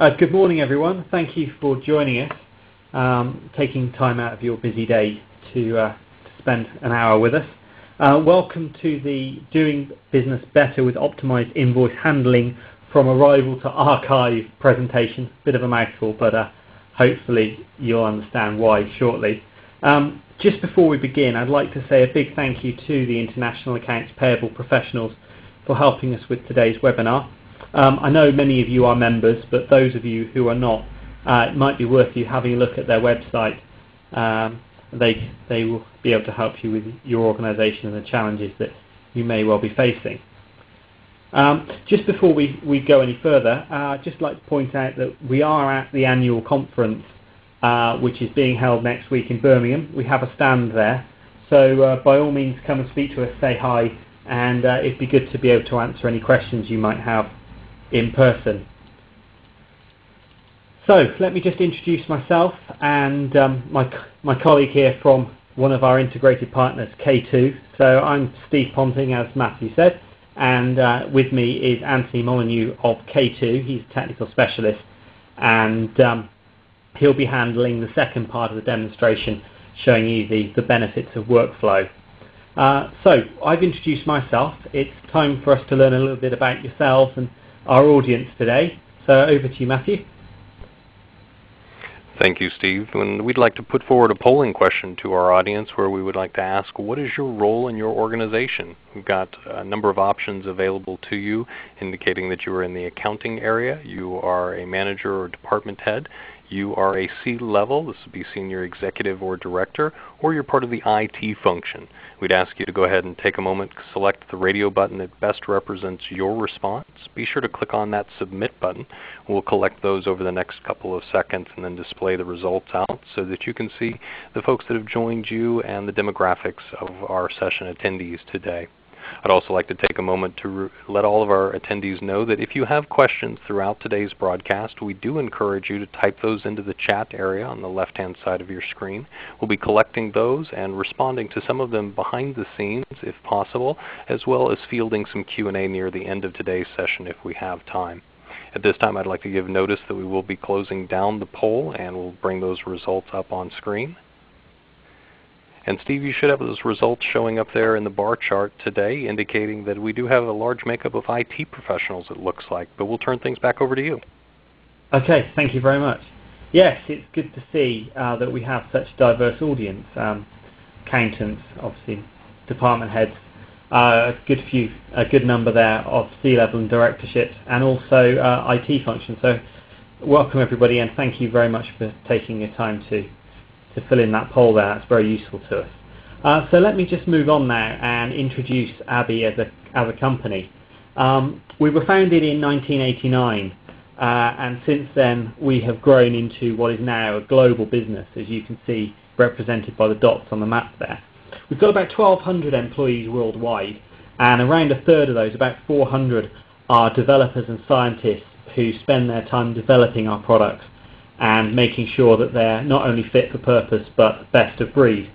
Good morning, everyone. Thank you for joining us, taking time out of your busy day to spend an hour with us. Welcome to the Doing Business Better with Optimized Invoice Handling from Arrival to Archive presentation. Bit of a mouthful, but hopefully you'll understand why shortly. Just before we begin, I'd like to say a big thank you to the International Accounts Payable professionals for helping us with today's webinar. I know many of you are members, but those of you who are not, it might be worth you having a look at their website. They will be able to help you with your organisation and the challenges that you may well be facing. Just before we go any further, I'd just like to point out that we are at the annual conference, which is being held next week in Birmingham. We have a stand there, so by all means come and speak to us, say hi, and it'd be good to be able to answer any questions you might have in person. So let me just introduce myself and my colleague here from one of our integrated partners, K2. So I'm Steve Ponting, as Matthew said, and with me is Anthony Molyneux of K2. He's a technical specialist, and he'll be handling the second part of the demonstration, showing you the benefits of workflow. So I've introduced myself. It's time for us to learn a little bit about yourselves and our audience today. So over to you, Matthew. Thank you, Steve. And we'd like to put forward a polling question to our audience where we would like to ask, what is your role in your organization? We've got a number of options available to you, indicating that you are in the accounting area, you are a manager or department head, you are a C-level, this would be senior executive or director, or you're part of the IT function. We'd ask you to go ahead and take a moment, select the radio button that best represents your response. Be sure to click on that submit button. We'll collect those over the next couple of seconds and then display the results out so that you can see the folks that have joined you and the demographics of our session attendees today. I'd also like to take a moment to let all of our attendees know that if you have questions throughout today's broadcast, we do encourage you to type those into the chat area on the left-hand side of your screen. We'll be collecting those and responding to some of them behind the scenes if possible, as well as fielding some Q&A near the end of today's session if we have time. At this time, I'd like to give notice that we will be closing down the poll, and we'll bring those results up on screen. And Steve, you should have those results showing up there in the bar chart today, indicating that we do have a large makeup of IT professionals, it looks like. But we'll turn things back over to you. Okay, thank you very much. Yes, it's good to see that we have such a diverse audience. Accountants, obviously, department heads, a good number there of C-level and directorships, and also IT functions. So welcome everybody, and thank you very much for taking your time to fill in that poll there. That's very useful to us. So let me just move on now and introduce ABBYY as a company. We were founded in 1989, and since then we have grown into what is now a global business, as you can see represented by the dots on the map there. We've got about 1,200 employees worldwide, and around a third of those, about 400, are developers and scientists who spend their time developing our products and making sure that they're not only fit for purpose but best of breed.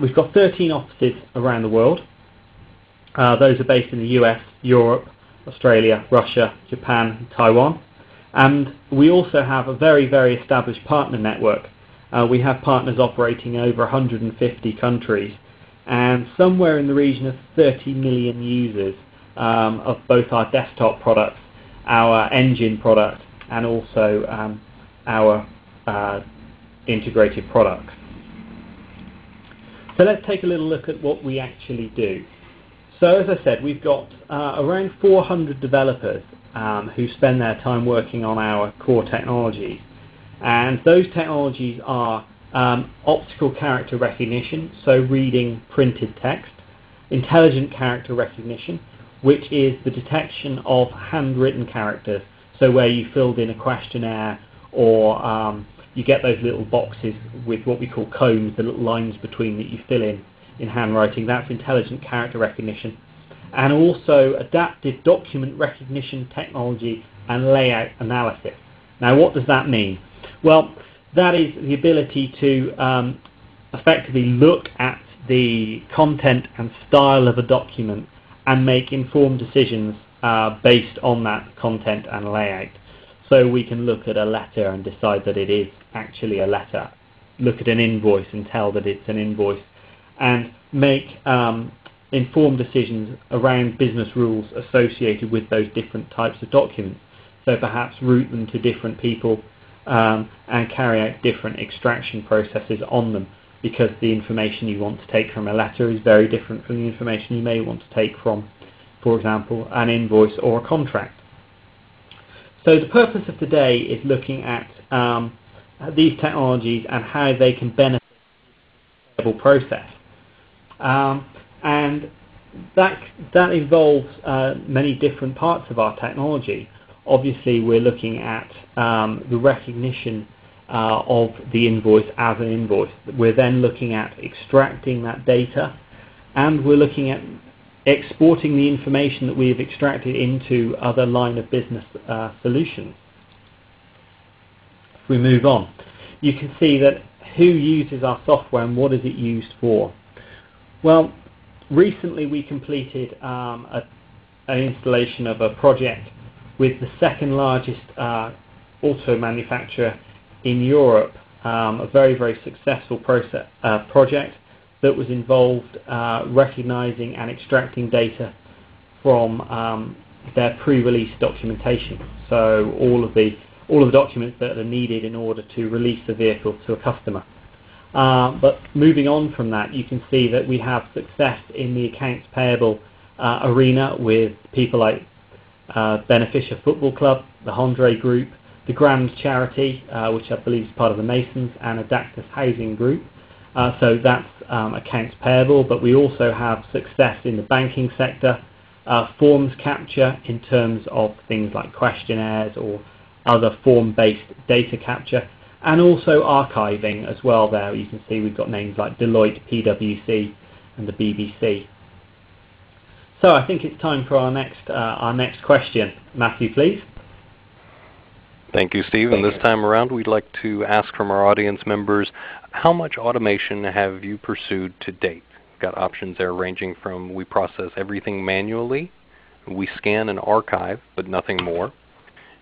We've got 13 offices around the world. Those are based in the US, Europe, Australia, Russia, Japan, and Taiwan. And we also have a very, very established partner network. We have partners operating over 150 countries and somewhere in the region of 30 million users of both our desktop products, our engine product, and also our integrated products. So let's take a little look at what we actually do. So as I said, we've got around 400 developers who spend their time working on our core technologies, and those technologies are optical character recognition, so reading printed text, intelligent character recognition, which is the detection of handwritten characters, so where you filled in a questionnaire or you get those little boxes with what we call combs, the little lines between that you fill in handwriting. That's intelligent character recognition. And also adaptive document recognition technology and layout analysis. Now what does that mean? Well, that is the ability to effectively look at the content and style of a document and make informed decisions based on that content and layout. So we can look at a letter and decide that it is actually a letter, look at an invoice and tell that it's an invoice, and make informed decisions around business rules associated with those different types of documents. So perhaps route them to different people and carry out different extraction processes on them, because the information you want to take from a letter is very different from the information you may want to take from, for example, an invoice or a contract. So the purpose of today is looking at these technologies and how they can benefit the payable process. And that involves many different parts of our technology. Obviously, we're looking at the recognition of the invoice as an invoice. We're then looking at extracting that data, and we're looking at exporting the information that we have extracted into other line of business solutions. If we move on, you can see that who uses our software and what is it used for. Well, recently we completed an installation of a project with the second largest auto manufacturer in Europe, a very, very successful project that was involved recognizing and extracting data from their pre-release documentation. So all of the documents that are needed in order to release the vehicle to a customer. But moving on from that, you can see that we have success in the accounts payable arena with people like Beneficia Football Club, the Hondre Group, the Grand Charity, which I believe is part of the Masons, and Adactus Housing Group. So that's accounts payable, but we also have success in the banking sector, forms capture in terms of things like questionnaires or other form-based data capture, and also archiving as well. There you can see we've got names like Deloitte, PwC, and the BBC. So I think it's time for our next question. Matthew, please. Thank you, Steve. And this time around, we'd like to ask from our audience members, how much automation have you pursued to date? We've got options there ranging from we process everything manually, we scan and archive, but nothing more.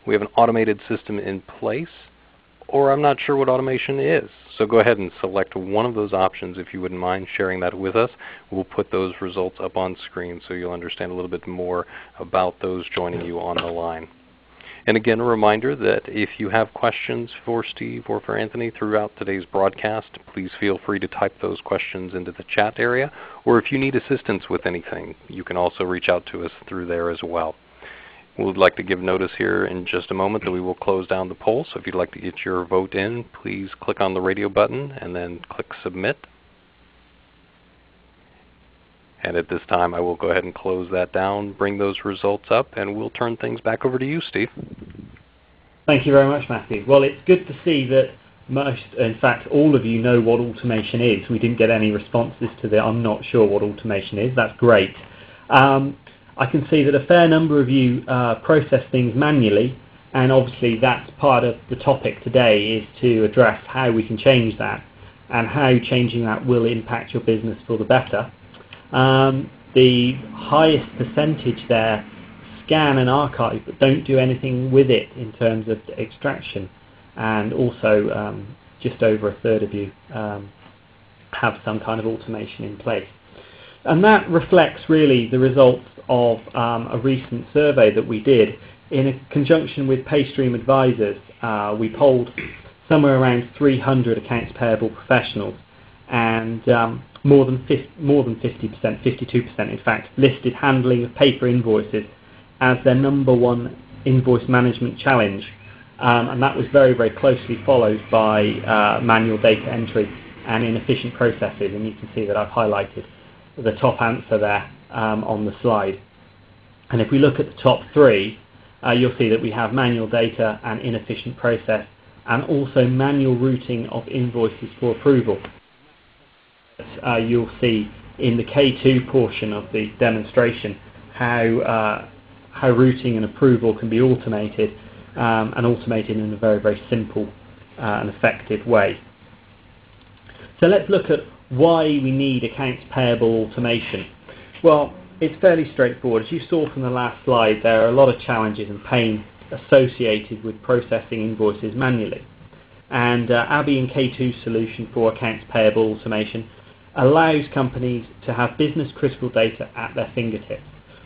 We have an automated system in place, or I'm not sure what automation is. So go ahead and select one of those options if you wouldn't mind sharing that with us. We'll put those results up on screen so you'll understand a little bit more about those joining you on the line. And again, a reminder that if you have questions for Steve or for Anthony throughout today's broadcast, please feel free to type those questions into the chat area. Or if you need assistance with anything, you can also reach out to us through there as well. We'd like to give notice here in just a moment that we will close down the poll. So if you'd like to get your vote in, please click on the radio button and then click Submit. And at this time, I will go ahead and close that down, bring those results up, and we'll turn things back over to you, Steve. Thank you very much, Matthew. Well, it's good to see that most, in fact, all of you know what automation is. We didn't get any responses to the I'm not sure what automation is. That's great. I can see that a fair number of you process things manually, and obviously that's part of the topic today, is to address how we can change that and how changing that will impact your business for the better. The highest percentage there scan and archive, but don't do anything with it in terms of extraction, and also just over a third of you have some kind of automation in place. And that reflects really the results of a recent survey that we did in conjunction with Paystream Advisors. We polled somewhere around 300 accounts payable professionals, and more than 50%, 52% in fact, listed handling of paper invoices as their #1 invoice management challenge. And that was very, very closely followed by manual data entry and inefficient processes. And you can see that I've highlighted the top answer there on the slide. And if we look at the top three, you'll see that we have manual data and inefficient process, and also manual routing of invoices for approval. You'll see in the K2 portion of the demonstration how routing and approval can be automated, and automated in a very, very simple and effective way. So let's look at why we need accounts payable automation. Well, it's fairly straightforward. As you saw from the last slide, there are a lot of challenges and pain associated with processing invoices manually. And ABBYY and K2's solution for accounts payable automation allows companies to have business critical data at their fingertips.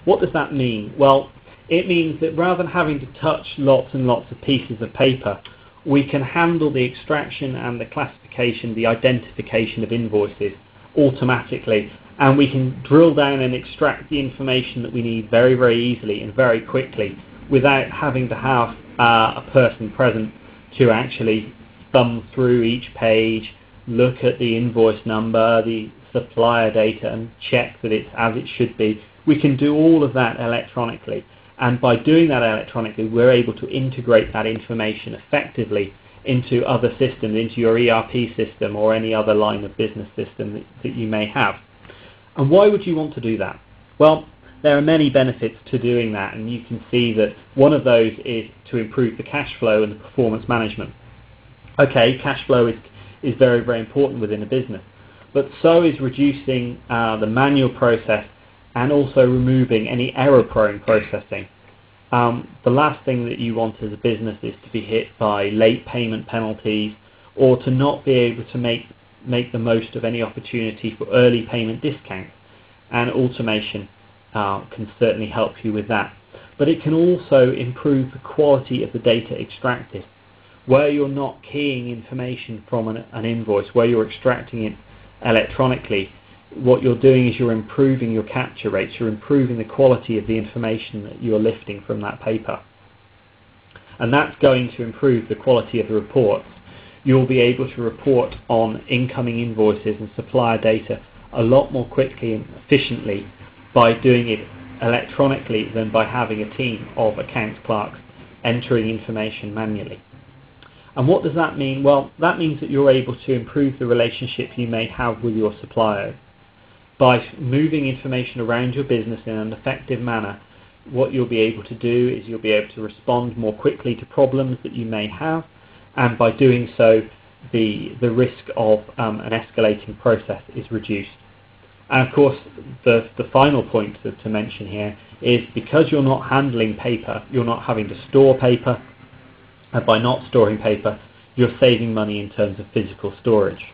What does that mean? Well, it means that rather than having to touch lots and lots of pieces of paper, we can handle the extraction and the classification, the identification of invoices automatically, and we can drill down and extract the information that we need very, very easily and very quickly without having to have a person present to actually thumb through each page, look at the invoice number, the supplier data, and check that it's as it should be. We can do all of that electronically, and by doing that electronically, we're able to integrate that information effectively into other systems, into your ERP system or any other line of business system that you may have. And why would you want to do that? Well, there are many benefits to doing that, and you can see that one of those is to improve the cash flow and the performance management. Okay, cash flow is very, very important within a business, but so is reducing the manual process and also removing any error-prone processing. The last thing that you want as a business is to be hit by late payment penalties, or to not be able to make the most of any opportunity for early payment discounts, and automation can certainly help you with that. But it can also improve the quality of the data extracted. Where you're not keying information from an invoice, where you're extracting it electronically, what you're doing is you're improving your capture rates, you're improving the quality of the information that you're lifting from that paper. And that's going to improve the quality of the reports. You'll be able to report on incoming invoices and supplier data a lot more quickly and efficiently by doing it electronically than by having a team of accounts clerks entering information manually. And what does that mean? Well, that means that you're able to improve the relationship you may have with your suppliers. By moving information around your business in an effective manner, what you'll be able to do is you'll be able to respond more quickly to problems that you may have, and by doing so, the risk of an escalating process is reduced. And of course, the final point to mention here is because you're not handling paper, you're not having to store paper, and by not storing paper, you're saving money in terms of physical storage.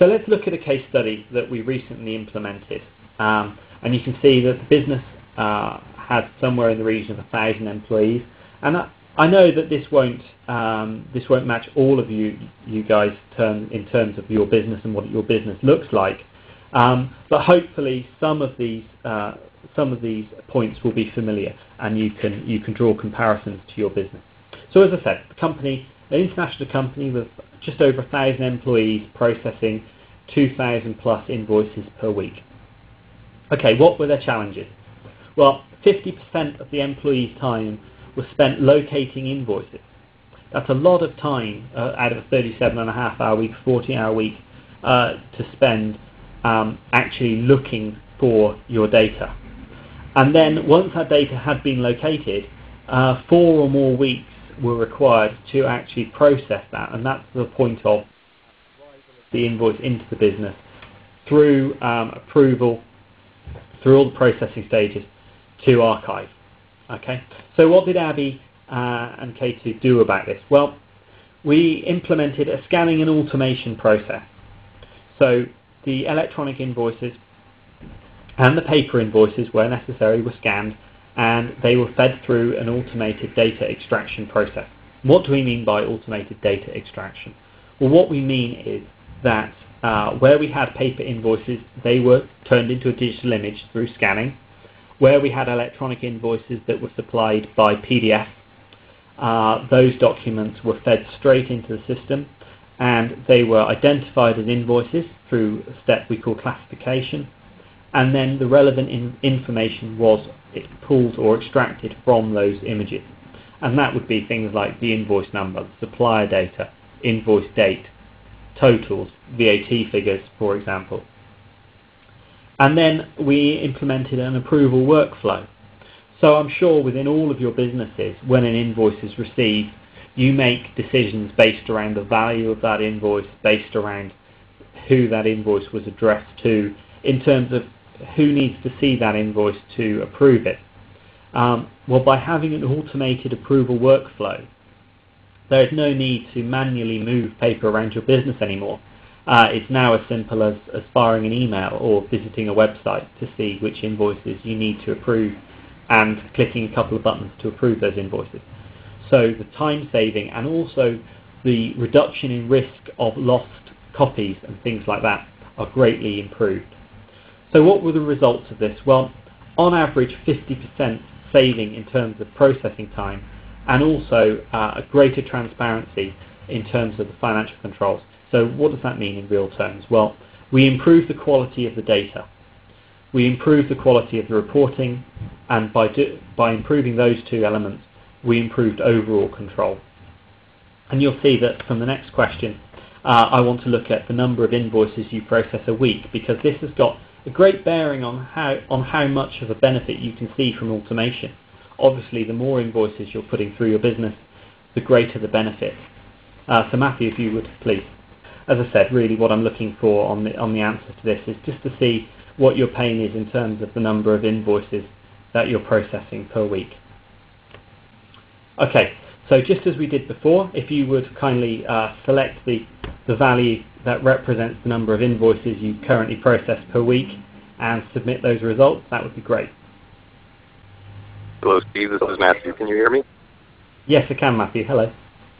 So let's look at a case study that we recently implemented. And you can see that the business has somewhere in the region of 1,000 employees. And I know that this won't match all of you guys in terms of your business and what your business looks like. But hopefully some of these points will be familiar, and you can draw comparisons to your business. So as I said, the company, an international company with just over 1,000 employees processing 2,000 plus invoices per week. Okay, what were their challenges? Well, 50% of the employees' time was spent locating invoices. That's a lot of time out of a 37.5-hour week, 40-hour week to spend actually looking for your data. And then once that data had been located, 4 or more weeks were required to actually process that, and that's the point of the invoice into the business through approval, through all the processing stages, to archive. Okay, so what did ABBYY and K2 do about this? Well, we implemented a scanning and automation process. So the electronic invoices and the paper invoices, where necessary, were scanned, and they were fed through an automated data extraction process. What do we mean by automated data extraction? Well, what we mean is that where we had paper invoices, they were turned into a digital image through scanning. Where we had electronic invoices that were supplied by PDF, those documents were fed straight into the system, and they were identified as invoices through a step we call classification, and then the relevant information was pulled or extracted from those images. And that would be things like the invoice number, the supplier data, invoice date, totals, VAT figures, for example. And then we implemented an approval workflow. So I'm sure within all of your businesses, when an invoice is received, you make decisions based around the value of that invoice, based around who that invoice was addressed to, in terms of who needs to see that invoice to approve it. Well, by having an automated approval workflow, there is no need to manually move paper around your business anymore. It's now as simple as firing an email or visiting a website to see which invoices you need to approve and clicking a couple of buttons to approve those invoices. So the time saving and also the reduction in risk of lost copies and things like that are greatly improved. So what were the results of this? Well, on average 50% saving in terms of processing time, and also a greater transparency in terms of the financial controls. So what does that mean in real terms? Well, we improve the quality of the data, we improve the quality of the reporting, and by improving those two elements, we improved overall control. And you'll see that from the next question, I want to look at the number of invoices you process a week, because this has got a great bearing on how much of a benefit you can see from automation. Obviously, the more invoices you're putting through your business, the greater the benefit. So Matthew, if you would, please. As I said, really what I'm looking for on the answer to this is just to see what your pain is in terms of the number of invoices that you're processing per week. Okay, so just as we did before, if you would kindly select the value that represents the number of invoices you currently process per week and submit those results, that would be great. Hello, Steve. This is Matthew. Can you hear me? Yes, I can, Matthew. Hello.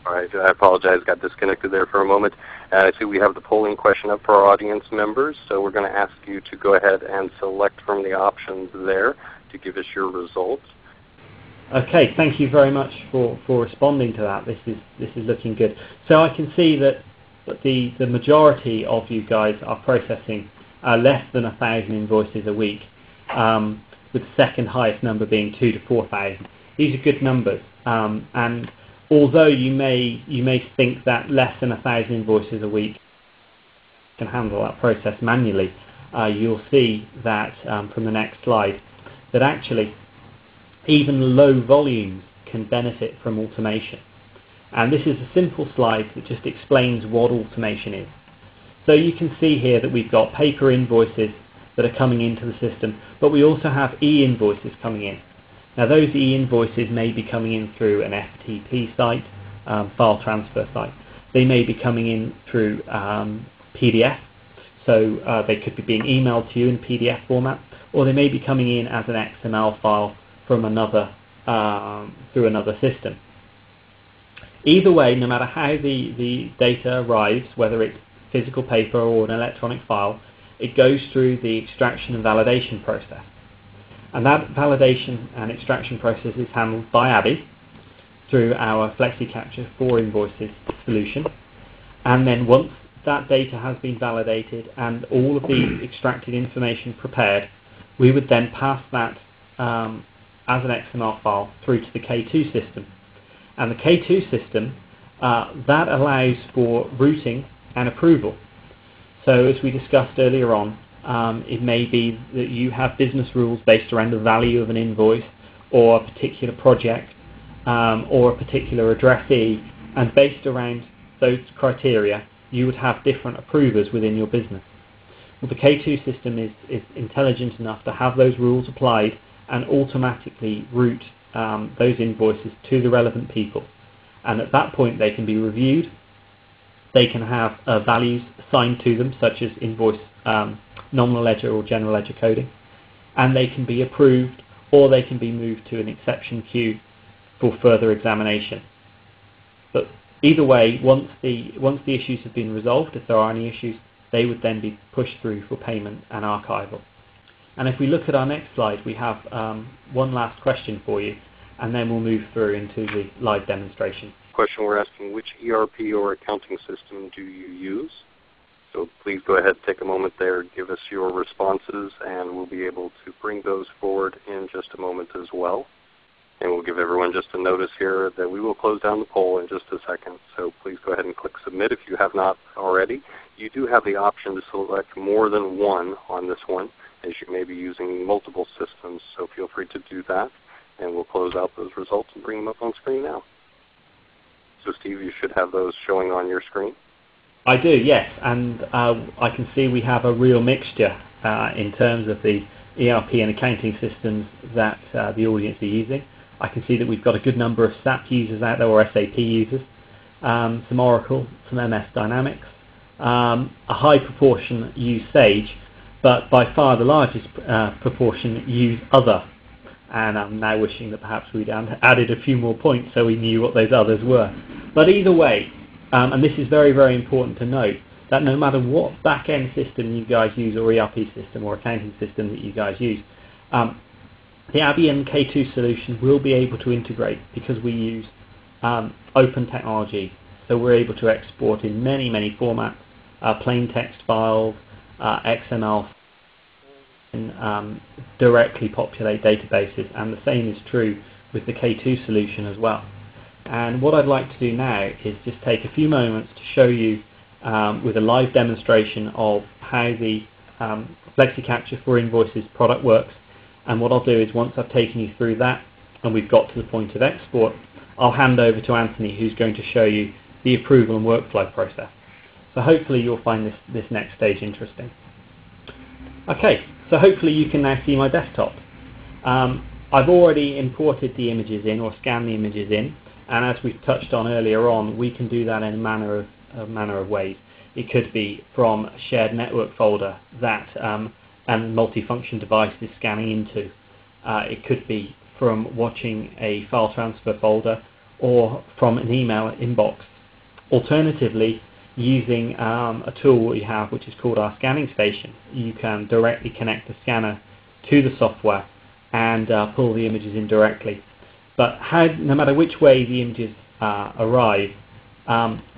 All right. I apologize. Got disconnected there for a moment. I see we have the polling question up for our audience members, so we're going to ask you to go ahead and select from the options there to give us your results. Okay, thank you very much for responding to that. This is looking good. So I can see that the majority of you guys are processing less than 1,000 invoices a week, with the second highest number being 2,000 to 4,000. These are good numbers, and although you may think that less than 1,000 invoices a week can handle that process manually, you'll see that from the next slide that actually even low volumes can benefit from automation. And this is a simple slide that just explains what automation is. So you can see here that we've got paper invoices that are coming into the system, but we also have e-invoices coming in. Now those e-invoices may be coming in through an FTP site, file transfer site. They may be coming in through PDF, so they could be being emailed to you in PDF format, or they may be coming in as an XML file from another through another system. Either way, no matter how the data arrives, whether it's physical paper or an electronic file, it goes through the extraction and validation process. And that validation and extraction process is handled by ABBYY through our FlexiCapture for Invoices solution. And then once that data has been validated and all of the extracted information prepared, we would then pass that as an XML file through to the K2 system. And the K2 system, that allows for routing and approval. So as we discussed earlier on, it may be that you have business rules based around the value of an invoice or a particular project or a particular addressee, and based around those criteria you would have different approvers within your business. Well, the K2 system is intelligent enough to have those rules applied and automatically route those invoices to the relevant people. And at that point they can be reviewed, they can have values assigned to them such as invoice nominal ledger or general ledger coding, and they can be approved or they can be moved to an exception queue for further examination. But either way, once the issues have been resolved, if there are any issues, they would then be pushed through for payment and archival. And if we look at our next slide, we have one last question for you, and then we'll move through into the live demonstration. Question we're asking, which ERP or accounting system do you use? So please go ahead, take a moment there, give us your responses, and we'll be able to bring those forward in just a moment as well. And we'll give everyone just a notice here that we will close down the poll in just a second. So please go ahead and click submit if you have not already. You do have the option to select more than one on this one, as you may be using multiple systems, so feel free to do that. And we'll close out those results and bring them up on screen now. So Steve, you should have those showing on your screen. I do, yes, and I can see we have a real mixture in terms of the ERP and accounting systems that the audience are using. I can see that we've got a good number of SAP users out there, or SAP users, some Oracle, some MS Dynamics. A high proportion use Sage, but by far the largest proportion use Other. And I'm now wishing that perhaps we'd added a few more points so we knew what those others were. But either way, and this is very, very important to note, that no matter what back-end system you guys use, or ERP system or accounting system that you guys use, the ABBYY K2 solution will be able to integrate, because we use open technology. So we're able to export in many, many formats, plain text files, XML, and directly populate databases, and the same is true with the K2 solution as well. And what I'd like to do now is just take a few moments to show you with a live demonstration of how the FlexiCapture for Invoices product works. And what I'll do is, once I've taken you through that and we've got to the point of export, I'll hand over to Anthony, who's going to show you the approval and workflow process. So hopefully you'll find this next stage interesting. Okay, so hopefully you can now see my desktop. I've already imported the images in, or scanned the images in, and as we've touched on earlier on, we can do that in a manner of ways. It could be from a shared network folder that and multifunction device is scanning into. It could be from watching a file transfer folder, or from an email inbox. Alternatively, using a tool we have which is called our scanning station, you can directly connect the scanner to the software and pull the images in directly. But no matter which way the images arrive,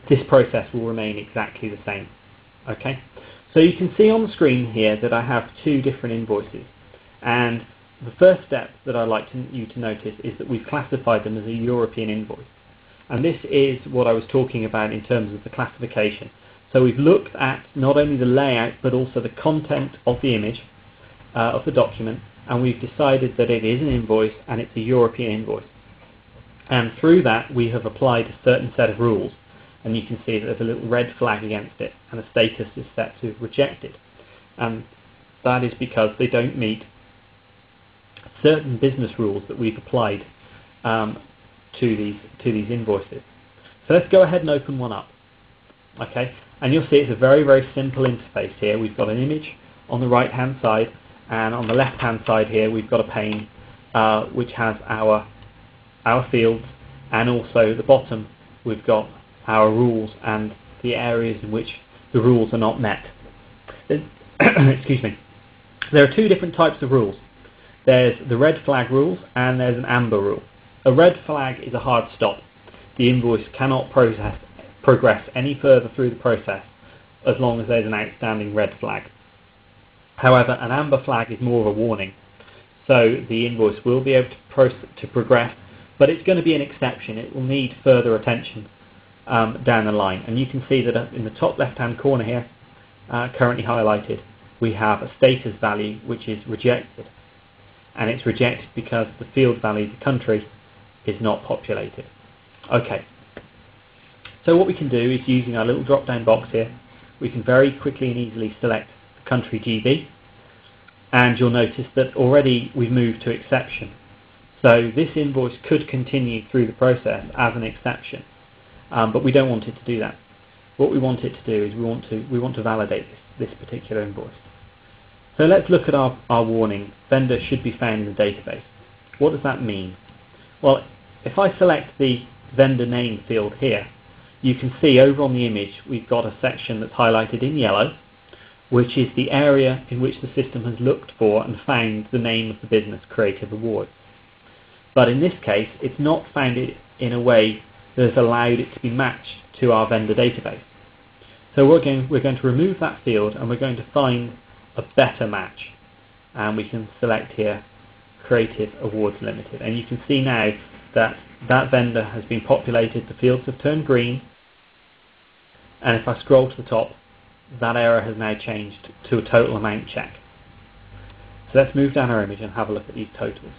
this process will remain exactly the same. Okay, so you can see on the screen here that I have two different invoices, and the first step that I'd like you to notice is that we've classified them as a European invoice. And this is what I was talking about in terms of the classification. So we've looked at not only the layout but also the content of the image, of the document, and we've decided that it is an invoice and it's a European invoice. And through that we have applied a certain set of rules, and you can see that there's a little red flag against it, and a status is set to rejected. And that is because they don't meet certain business rules that we've applied to these invoices. So let's go ahead and open one up. Okay, and you'll see it's a very, very simple interface here. We've got an image on the right hand side, and on the left hand side here we've got a pane which has our fields, and also at the bottom we've got our rules and the areas in which the rules are not met. Excuse me. There are two different types of rules. There's the red flag rules and there's an amber rule. A red flag is a hard stop. The invoice cannot progress any further through the process as long as there's an outstanding red flag. However, an amber flag is more of a warning. So the invoice will be able to progress, but it's going to be an exception. It will need further attention down the line. And you can see that in the top left hand corner here, currently highlighted, we have a status value which is rejected. And it's rejected because the field value, the country, is not populated. Okay, so what we can do is, using our little drop down box here, we can very quickly and easily select the country GB, and you'll notice that already we've moved to exception. So this invoice could continue through the process as an exception, but we don't want it to do that. What we want it to do is we want to validate this particular invoice. So let's look at our warning. Vendor should be found in the database. What does that mean? Well, if I select the vendor name field here, you can see over on the image we've got a section that's highlighted in yellow, which is the area in which the system has looked for and found the name of the business, Creative Awards. But in this case, it's not found it in a way that has allowed it to be matched to our vendor database. So we're going to remove that field, and we're going to find a better match. And we can select here Creative Awards Limited, and you can see now that that vendor has been populated, the fields have turned green, and if I scroll to the top, that error has now changed to a total amount check. So let's move down our image and have a look at these totals.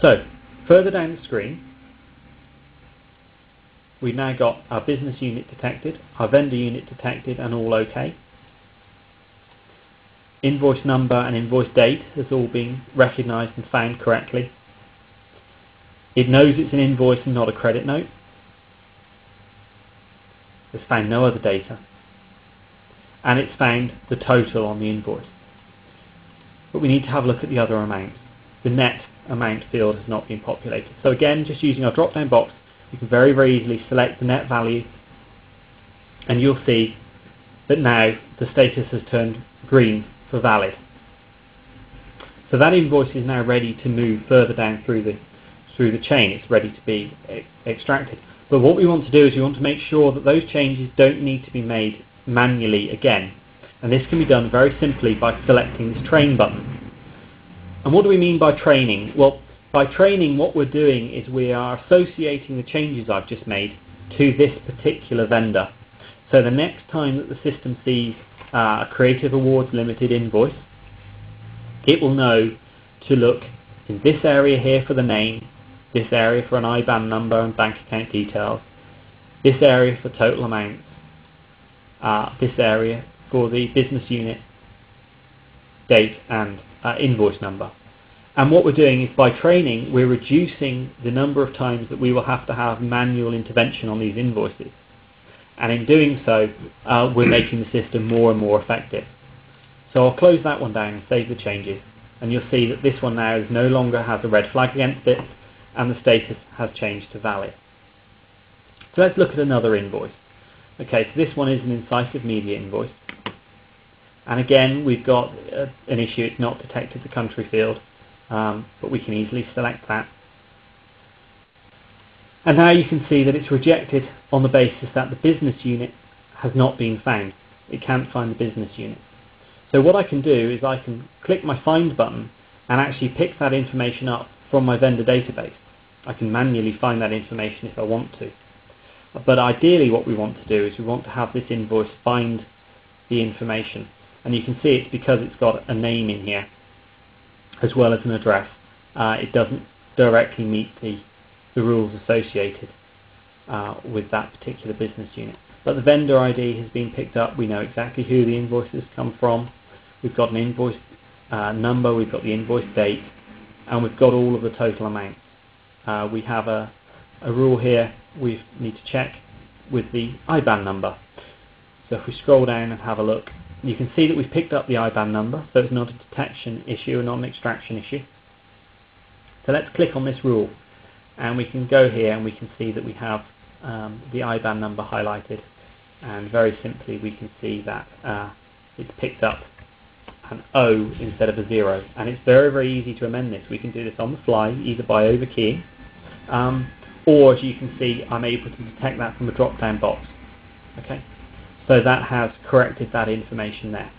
So further down the screen, we've now got our business unit detected, our vendor unit detected, and all OK. invoice number and invoice date has all been recognized and found correctly. It knows it's an invoice and not a credit note. It's found no other data. And it's found the total on the invoice. But we need to have a look at the other amounts. The net amount field has not been populated. So again, just using our drop-down box, you can very, very easily select the net value, and you'll see that now the status has turned green for valid. So that invoice is now ready to move further down through the chain. It's ready to be extracted. But what we want to do is we want to make sure that those changes don't need to be made manually again. And this can be done very simply by selecting this train button. And what do we mean by training? Well, by training, what we're doing is we are associating the changes I've just made to this particular vendor. So the next time that the system sees a Creative Awards Limited invoice, it will know to look in this area here for the name, this area for an IBAN number and bank account details, this area for total amounts, this area for the business unit date and invoice number. And what we're doing is by training, we're reducing the number of times that we will have to have manual intervention on these invoices. And in doing so, we're making the system more and more effective. So I'll close that one down and save the changes. And you'll see that this one now no longer has a red flag against it, and the status has changed to valid. So let's look at another invoice. Okay, so this one is an incisive media invoice. And again, we've got an issue, it's not detected the country field, but we can easily select that. And now you can see that it's rejected on the basis that the business unit has not been found. It can't find the business unit. So what I can do is I can click my Find button and actually pick that information up from my vendor database. I can manually find that information if I want to. But ideally what we want to do is we want to have this invoice find the information. And you can see it's because it's got a name in here as well as an address. It doesn't directly meet the rules associated with that particular business unit. But the vendor ID has been picked up. We know exactly who the invoices come from. We've got an invoice number, we've got the invoice date, and we've got all of the total amounts. We have a rule here we need to check with the IBAN number. So if we scroll down and have a look, you can see that we've picked up the IBAN number, so it's not a detection issue and not an extraction issue. So let's click on this rule, and we can go here and we can see that we have the IBAN number highlighted, and very simply we can see that it's picked up an O instead of a 0, and it's very, very easy to amend this. We can do this on the fly, either by overkeying, or as you can see, I'm able to detect that from a drop-down box. Okay, so that has corrected that information there.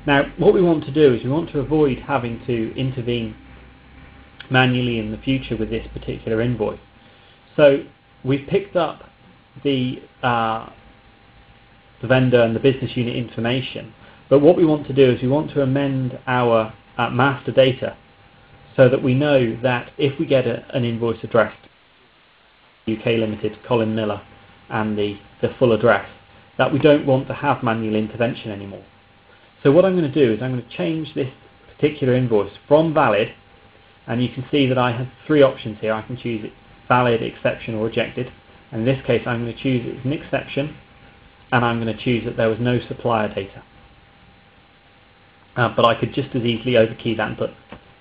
Now, what we want to do is we want to avoid having to intervene manually in the future with this particular invoice. So we've picked up the vendor and the business unit information, but what we want to do is we want to amend our master data so that we know that if we get an invoice addressed UK Limited, Colin Miller, and the full address, that we don't want to have manual intervention anymore. So what I'm going to do is I'm going to change this particular invoice from valid, and you can see that I have 3 options here. I can choose it valid, exception, or rejected. And in this case I'm going to choose it as an exception, and I'm going to choose that there was no supplier data. But I could just as easily overkey that and put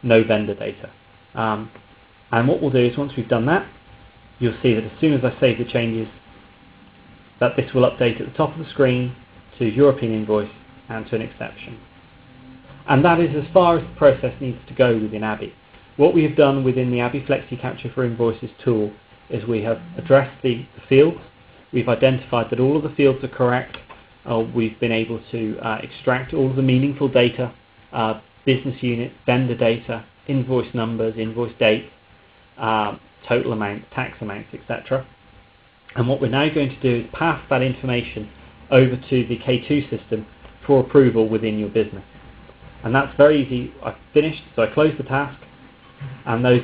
no vendor data. And what we'll do is once we've done that, you'll see that as soon as I save the changes, that this will update at the top of the screen to European invoice and to an exception. And that is as far as the process needs to go within ABBYY. What we have done within the ABBYY FlexiCapture for Invoices tool is we have addressed the fields, we've identified that all of the fields are correct, we've been able to extract all of the meaningful data, business unit, vendor data, invoice numbers, invoice date, total amounts, tax amounts, etc. And what we're now going to do is pass that information over to the K2 system for approval within your business. And that's very easy. I've finished, so I close the task, and those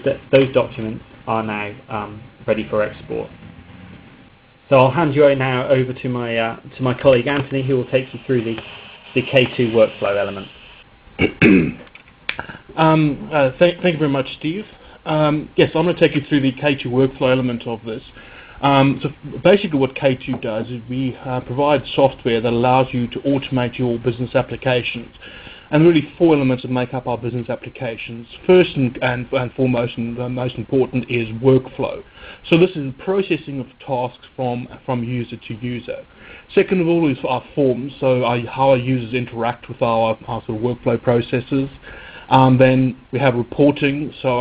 documents are now ready for export. So I'll hand you now over to my colleague Anthony, who will take you through the K2 workflow element. Thank you very much, Steve. Yes, I'm going to take you through the K2 workflow element of this. So basically what K2 does is we provide software that allows you to automate your business applications. And really 4 elements that make up our business applications. First and foremost and most important is workflow. So this is processing of tasks from user to user. Second of all is our forms, so how our users interact with our sort of workflow processes. Then we have reporting, so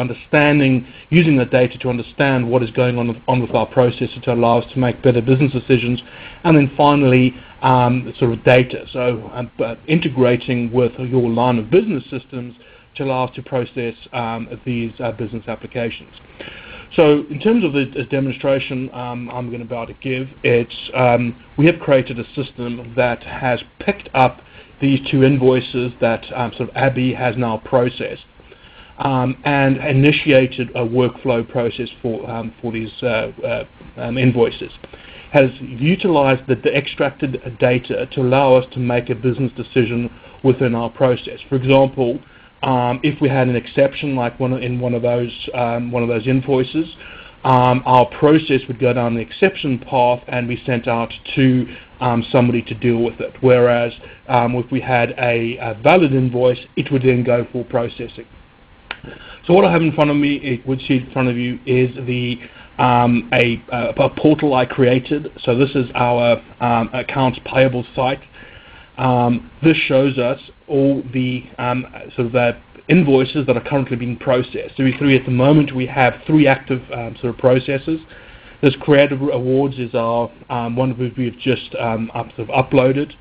using the data to understand what is going on with our processes to allow us to make better business decisions. And then finally, sort of data, so integrating with your line of business systems to allow us to process these business applications. So in terms of the demonstration I'm going to be able to give, we have created a system that has picked up these 2 invoices that sort of ABBYY has now processed and initiated a workflow process for these invoices. Has utilized the extracted data to allow us to make a business decision within our process. For example, if we had an exception like in one of those invoices, our process would go down the exception path and be sent out to somebody to deal with it. Whereas if we had a valid invoice, it would then go for processing. So what I have in front of me, in front of you, is a portal I created. So this is our accounts payable site. This shows us all the sort of the invoices that are currently being processed. So at the moment we have 3 active sort of processes. This creative awards is our one which we've just uploaded.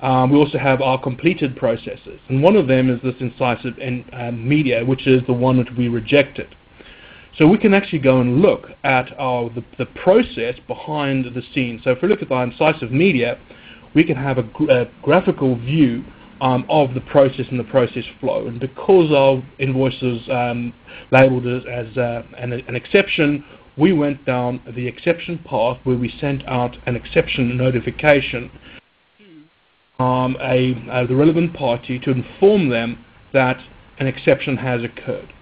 We also have our completed processes, and one of them is this incisive media, which is the one that we rejected. So we can actually go and look at the process behind the scenes. So if we look at the incisive media, we can have a graphical view of the process and the process flow. And because our invoice is labeled as an exception, we went down the exception path where we sent out an exception notification to the relevant party to inform them that an exception has occurred.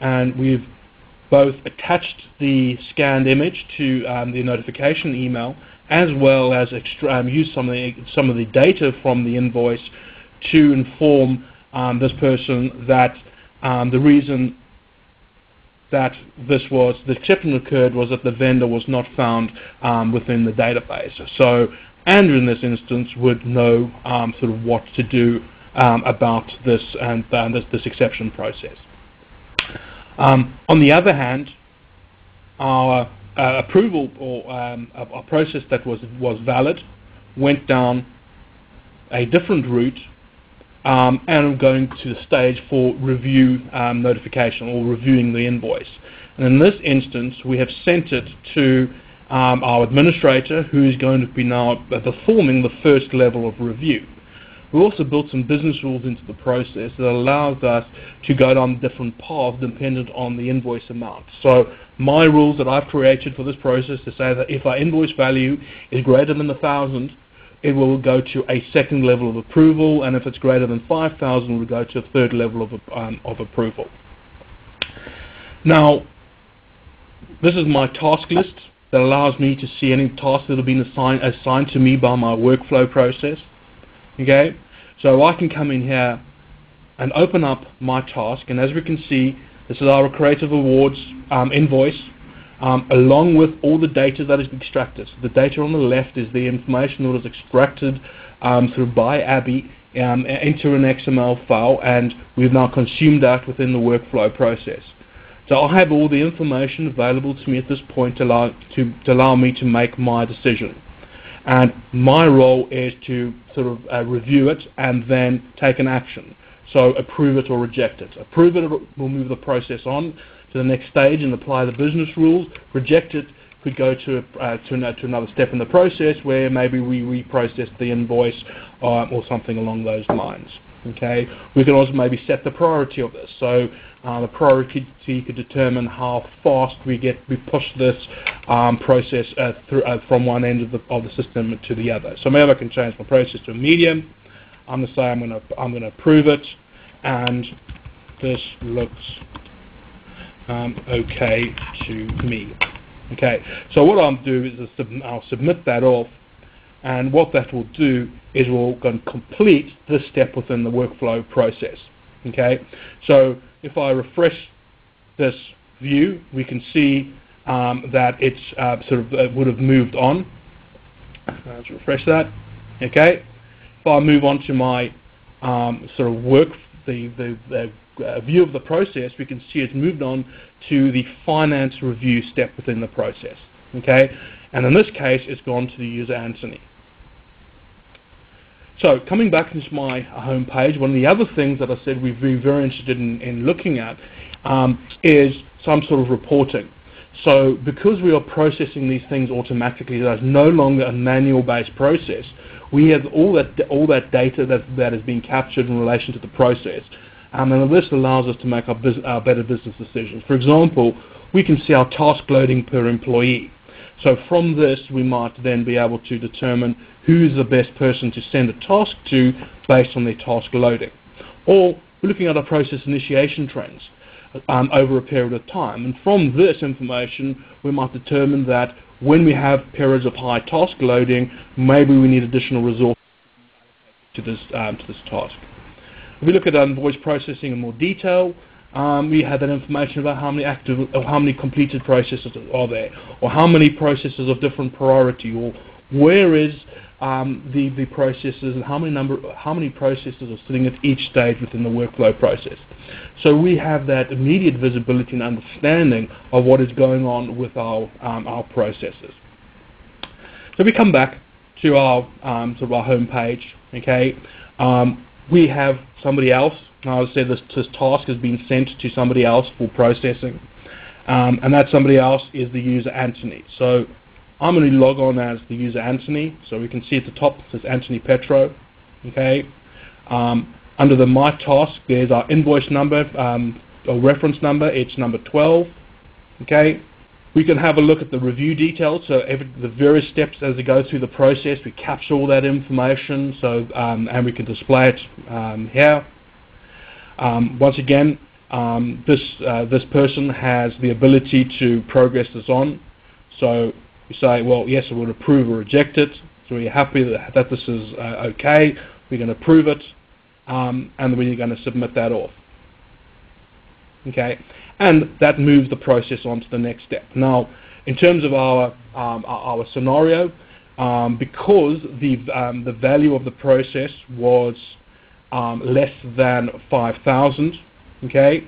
And we've both attached the scanned image to the notification email, as well as used some of the data from the invoice to inform this person that the reason that the exception occurred was that the vendor was not found within the database. So Andrew in this instance would know sort of what to do about this and this exception process. On the other hand, our approval or a process that was valid went down a different route and going to the stage for review notification or reviewing the invoice. And in this instance, we have sent it to our administrator, who is going to be now performing the first level of review. We also built some business rules into the process that allows us to go down different paths dependent on the invoice amount. So my rules that I've created for this process to say that if our invoice value is greater than 1,000, it will go to a second level of approval, and if it's greater than 5,000, we'll go to a third level of approval. Now, this is my task list that allows me to see any tasks that have been assigned to me by my workflow process. Okay, so I can come in here and open up my task, and as we can see, this is our Creative Awards invoice, along with all the data that is extracted. So the data on the left is the information that was extracted by ABBYY into an XML file, and we've now consumed that within the workflow process. So I have all the information available to me at this point to allow me to make my decision. And my role is to sort of review it and then take an action. So approve it or reject it. Approve it will move the process on to the next stage and apply the business rules. Reject it could go to another step in the process where maybe we reprocess the invoice or something along those lines. Okay. We can also maybe set the priority of this. So the priority could determine how fast we push this process from one end of the system to the other. So maybe I can change my process to a medium. I'm going to say I'm going to approve it, and this looks okay to me. Okay, so what I'll do is I'll submit that off, and what that will do is we'll go and complete this step within the workflow process. Okay, so if I refresh this view, we can see that it's would have moved on. Let's refresh that. Okay, if I move on to my the view of the process, we can see it's moved on to the finance review step within the process. Okay, and in this case, it's gone to the user Anthony. So coming back into my home page, one of the other things that I said we'd be very interested in looking at is some sort of reporting. So because we are processing these things automatically, there's no longer a manual-based process. We have all that data that is being captured in relation to the process, and this allows us to make our better business decisions. For example, we can see our task loading per employee. So from this, we might then be able to determine who's the best person to send a task to based on their task loading. Or we're looking at our process initiation trends over a period of time. And from this information, we might determine that when we have periods of high task loading, maybe we need additional resources to this task. If we look at invoice processing in more detail, we have that information about how many active or how many completed processes are there, or how many processes of different priority, or where is the processes, and how many processes are sitting at each stage within the workflow process. So we have that immediate visibility and understanding of what is going on with our processes. So we come back to our our home page. Okay, we have somebody else. Now, as I said, this task has been sent to somebody else for processing, and that somebody else is the user Anthony. So I'm going to log on as the user Anthony. So we can see at the top it says Anthony Petro. Okay. Under the My Task, there's our invoice number, or reference number. It's number 12. Okay. We can have a look at the review details. So the various steps as they go through the process, we capture all that information. So and we can display it here. Once again, this person has the ability to progress this on. So you say, well, yes, I would approve or reject it. So we're happy that this is okay. We're going to approve it, and then we're going to submit that off. Okay, and that moves the process on to the next step. Now, in terms of our scenario, because the value of the process was less than 5,000, okay,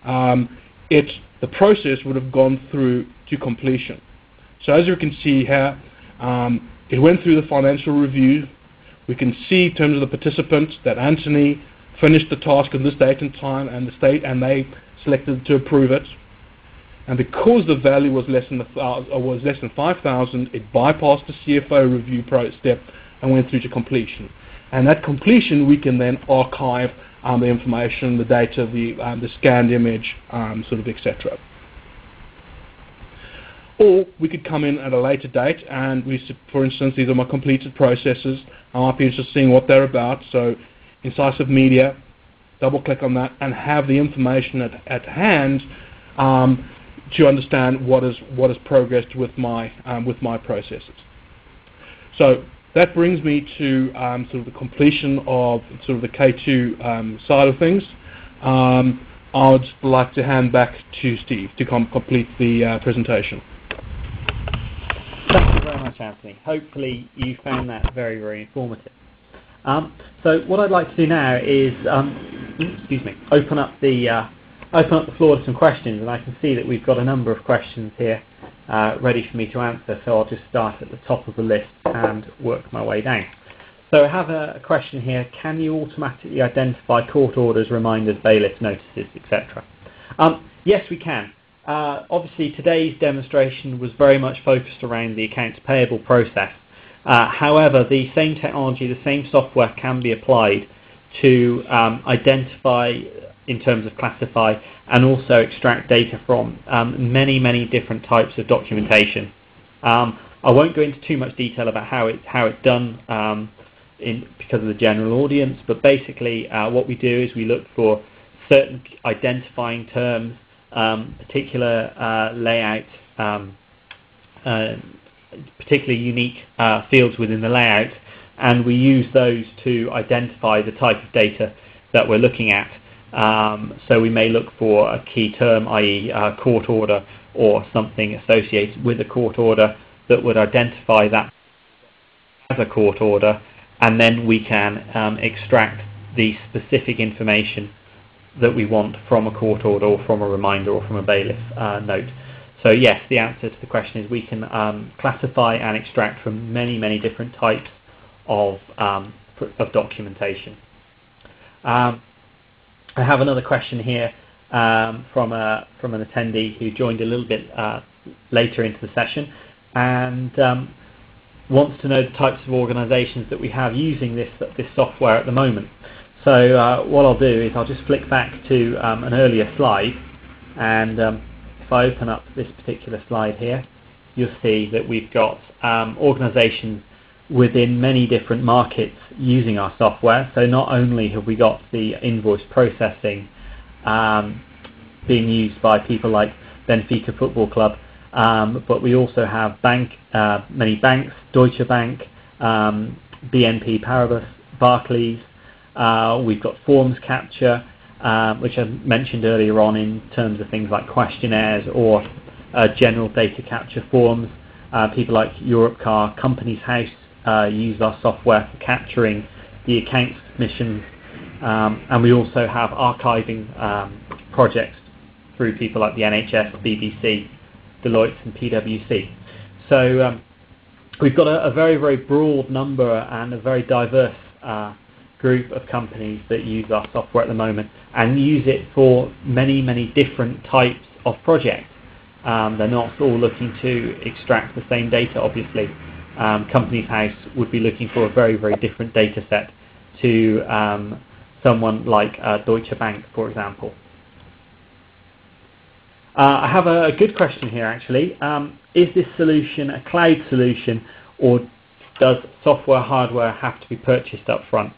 the process would have gone through to completion. So as you can see here, it went through the financial review. We can see in terms of the participants that Anthony finished the task on this date and time, and they selected to approve it. And because the value was less than 5,000, it bypassed the CFO review step and went through to completion. And at completion, we can then archive the information, the data, the scanned image, etc. Or we could come in at a later date and for instance, these are my completed processes. I might be interested in seeing what they're about. So Incisive Media, double click on that and have the information at hand to understand what is progressed with my processes. So that brings me to the completion of the K2 side of things. I would like to hand back to Steve to complete the presentation. Thank you very much, Anthony. Hopefully you found that very, very informative. So what I'd like to do now is open up the floor to some questions, and I can see that we've got a number of questions here ready for me to answer, so I'll just start at the top of the list and work my way down. So I have a question here: can you automatically identify court orders, reminders, bailiff notices, etc.? Yes, we can. Obviously today's demonstration was very much focused around the accounts payable process. However, the same technology, the same software can be applied to identify, in terms of classify, and also extract data from many, many different types of documentation. I won't go into too much detail about how it's done because of the general audience, but basically what we do is we look for certain identifying terms, particular layout, particularly unique fields within the layout, and we use those to identify the type of data that we're looking at. So we may look for a key term, i.e. a court order or something associated with a court order that would identify that as a court order, and then we can extract the specific information that we want from a court order or from a reminder or from a bailiff note. So yes, the answer to the question is we can classify and extract from many, many different types of documentation. I have another question here from an attendee who joined a little bit later into the session and wants to know the types of organisations that we have using this software at the moment. So what I'll do is I'll just flick back to an earlier slide, and if I open up this particular slide here, you'll see that we've got organisations within many different markets using our software. So not only have we got the invoice processing being used by people like Benfica Football Club, but we also have many banks, Deutsche Bank, BNP Paribas, Barclays. We've got forms capture, which I mentioned earlier on in terms of things like questionnaires or general data capture forms. People like Europcar, Companies House use our software for capturing the account submissions, and we also have archiving projects through people like the NHS, BBC, Deloitte and PwC. So we've got a very, very broad number and a very diverse group of companies that use our software at the moment and use it for many, many different types of projects. They're not all looking to extract the same data, obviously. Companies House would be looking for a very, very different data set to someone like Deutsche Bank, for example. I have a good question here, actually. Is this solution a cloud solution, or does software hardware have to be purchased up front?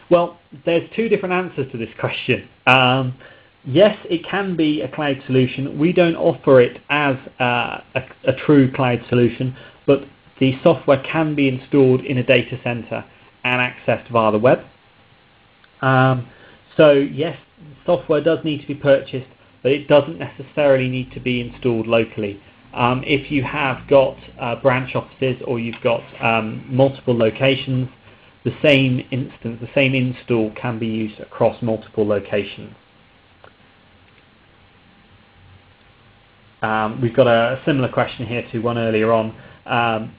Well, there's two different answers to this question. Yes, it can be a cloud solution. We don't offer it as a true cloud solution, but the software can be installed in a data center and accessed via the web. So yes, software does need to be purchased, but it doesn't necessarily need to be installed locally. If you have got branch offices or you've got multiple locations, the same instance, the same install can be used across multiple locations. We've got a similar question here to one earlier on.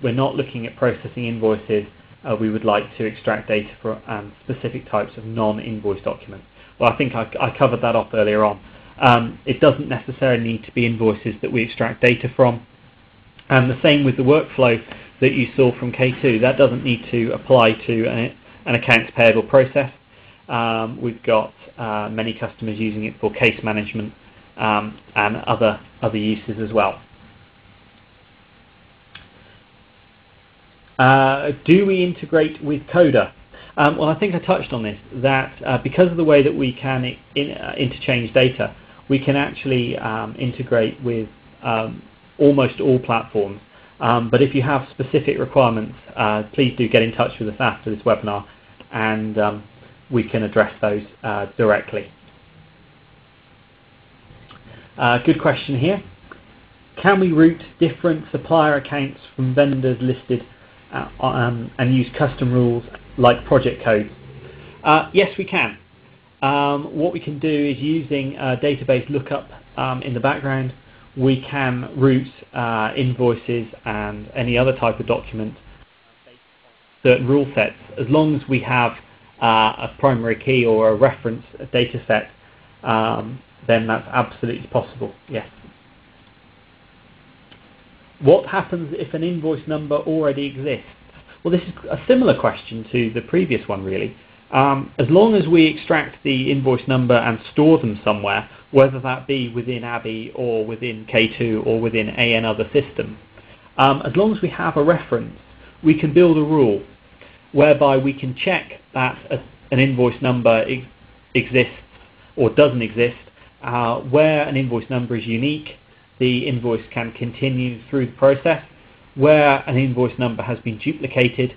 We're not looking at processing invoices. We would like to extract data for specific types of non-invoice documents. Well, I think I covered that off earlier on. It doesn't necessarily need to be invoices that we extract data from. And the same with the workflow that you saw from K2. That doesn't need to apply to an accounts payable process. We've got many customers using it for case management and other uses as well. Do we integrate with Coda? Well, I think I touched on this, that because of the way that we can interchange data, we can actually integrate with almost all platforms. But if you have specific requirements, please do get in touch with us after this webinar, and we can address those directly. Good question here. Can we route different supplier accounts from vendors listed and use custom rules like project codes? Yes, we can. What we can do is, using database lookup in the background, we can route invoices and any other type of document based on certain rule sets, as long as we have a primary key or a reference data set. Then that's absolutely possible, yes. What happens if an invoice number already exists? Well, this is a similar question to the previous one, really. As long as we extract the invoice number and store them somewhere, whether that be within ABBYY or within K2 or within AN other systems, as long as we have a reference, we can build a rule. whereby we can check that an invoice number exists or doesn't exist. Where an invoice number is unique, the invoice can continue through the process. Where an invoice number has been duplicated,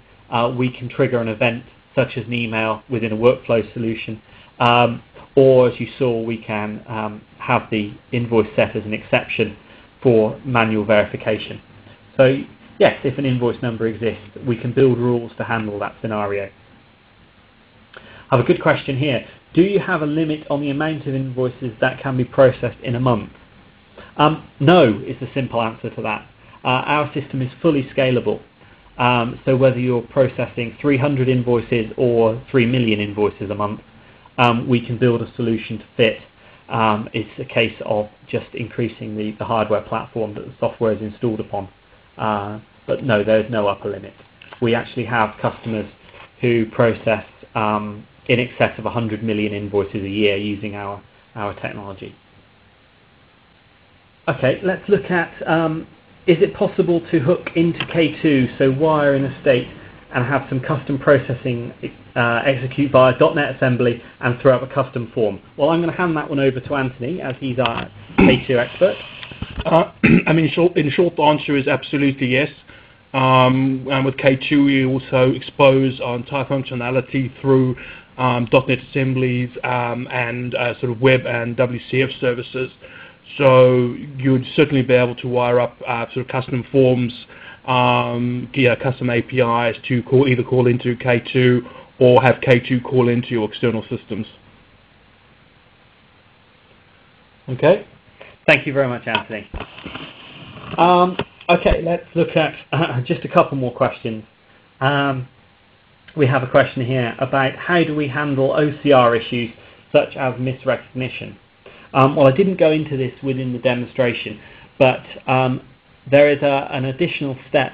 we can trigger an event such as an email within a workflow solution, or as you saw, we can have the invoice set as an exception for manual verification. So yes, if an invoice number exists, we can build rules to handle that scenario. I have a good question here. Do you have a limit on the amount of invoices that can be processed in a month? No is the simple answer to that. Our system is fully scalable. So whether you're processing 300 invoices or 3 million invoices a month, we can build a solution to fit. It's a case of just increasing the hardware platform that the software is installed upon. But no, there's no upper limit. We actually have customers who process in excess of 100 million invoices a year using our technology. Okay, let's look at, is it possible to hook into K2, so wire in a state, and have some custom processing execute via .NET assembly and throw up a custom form? Well, I'm going to hand that one over to Anthony, as he's our K2 expert. I mean, in short, the answer is absolutely yes. And with K2, we also expose our entire functionality through .NET assemblies and sort of web and WCF services. So you'd certainly be able to wire up sort of custom forms, custom APIs to either call into K2 or have K2 call into your external systems. Okay. Thank you very much, Anthony. Okay, let's look at just a couple more questions. We have a question here about how do we handle OCR issues such as misrecognition. Well, I didn't go into this within the demonstration, but there is an additional step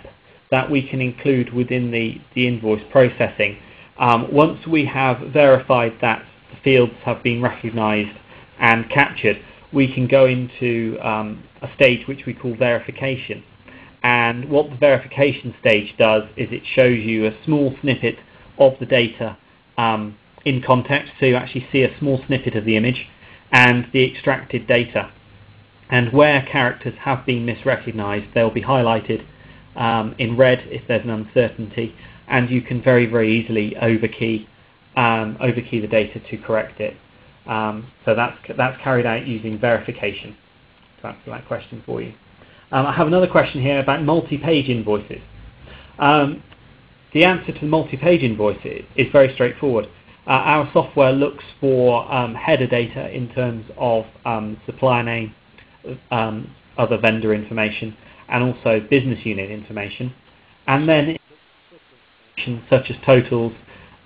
that we can include within the invoice processing. Once we have verified that the fields have been recognized and captured, we can go into a stage which we call verification. And what the verification stage does is it shows you a small snippet of the data in context, so you actually see a small snippet of the image and the extracted data. And where characters have been misrecognized, they'll be highlighted in red if there's an uncertainty, and you can very, very easily overkey the data to correct it. So that's carried out using verification, to answer that question for you. I have another question here about multi-page invoices. The answer to the multi-page invoices is very straightforward. Our software looks for header data in terms of supplier name, other vendor information, and also business unit information, and then such as totals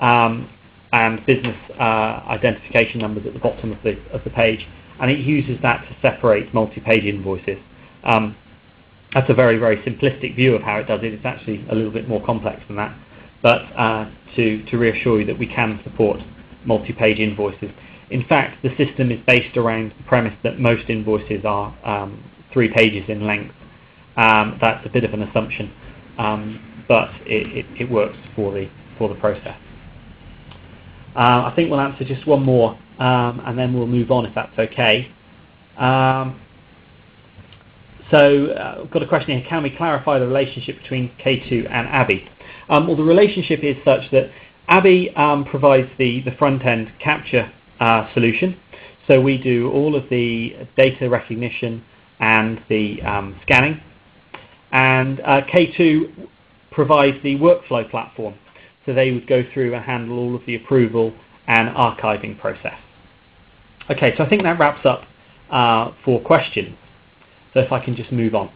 and business identification numbers at the bottom of the page, and it uses that to separate multi-page invoices. That's a very, very simplistic view of how it does it. It's actually a little bit more complex than that, but to reassure you that we can support multi-page invoices. In fact, the system is based around the premise that most invoices are 3 pages in length. That's a bit of an assumption, but it works for the process. I think we'll answer just one more, and then we'll move on if that's okay. So I've got a question here. Can we clarify the relationship between K2 and ABBYY? Well, the relationship is such that ABBYY provides the front-end capture solution. So we do all of the data recognition and the scanning. And K2 provides the workflow platform. So they would go through and handle all of the approval and archiving process. Okay, so I think that wraps up for questions. So if I can just move on.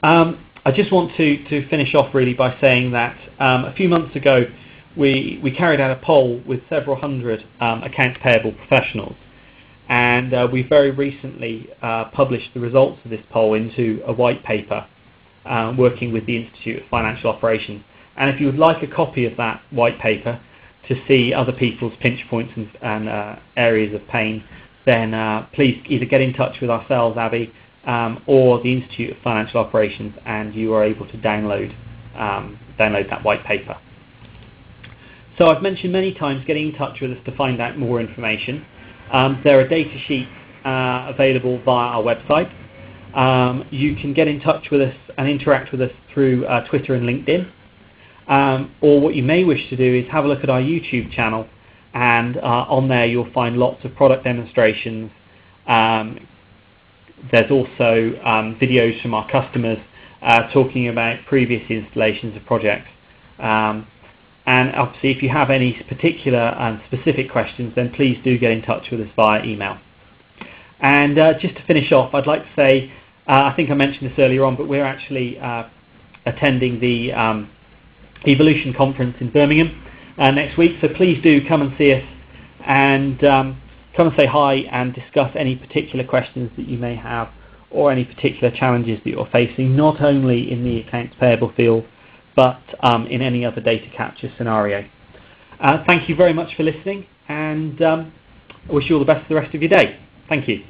I just want to finish off really by saying that a few months ago we carried out a poll with several hundred accounts payable professionals, and we very recently published the results of this poll into a white paper working with the Institute of Financial Operations. And if you would like a copy of that white paper to see other people's pinch points and areas of pain, then please either get in touch with ourselves, ABBYY, or the Institute of Financial Operations, and you are able to download that white paper. So I've mentioned many times getting in touch with us to find out more information. There are data sheets available via our website. You can get in touch with us and interact with us through Twitter and LinkedIn. Or what you may wish to do is have a look at our YouTube channel, and on there you'll find lots of product demonstrations. There's also videos from our customers talking about previous installations of projects. And obviously if you have any particular and specific questions, then please do get in touch with us via email. And just to finish off, I'd like to say, I think I mentioned this earlier on, but we're actually attending the Evolution Conference in Birmingham next week, so please do come and see us, and come and say hi and discuss any particular questions that you may have, or any particular challenges that you're facing, not only in the accounts payable field, but in any other data capture scenario. Thank you very much for listening, and I wish you all the best for the rest of your day. Thank you.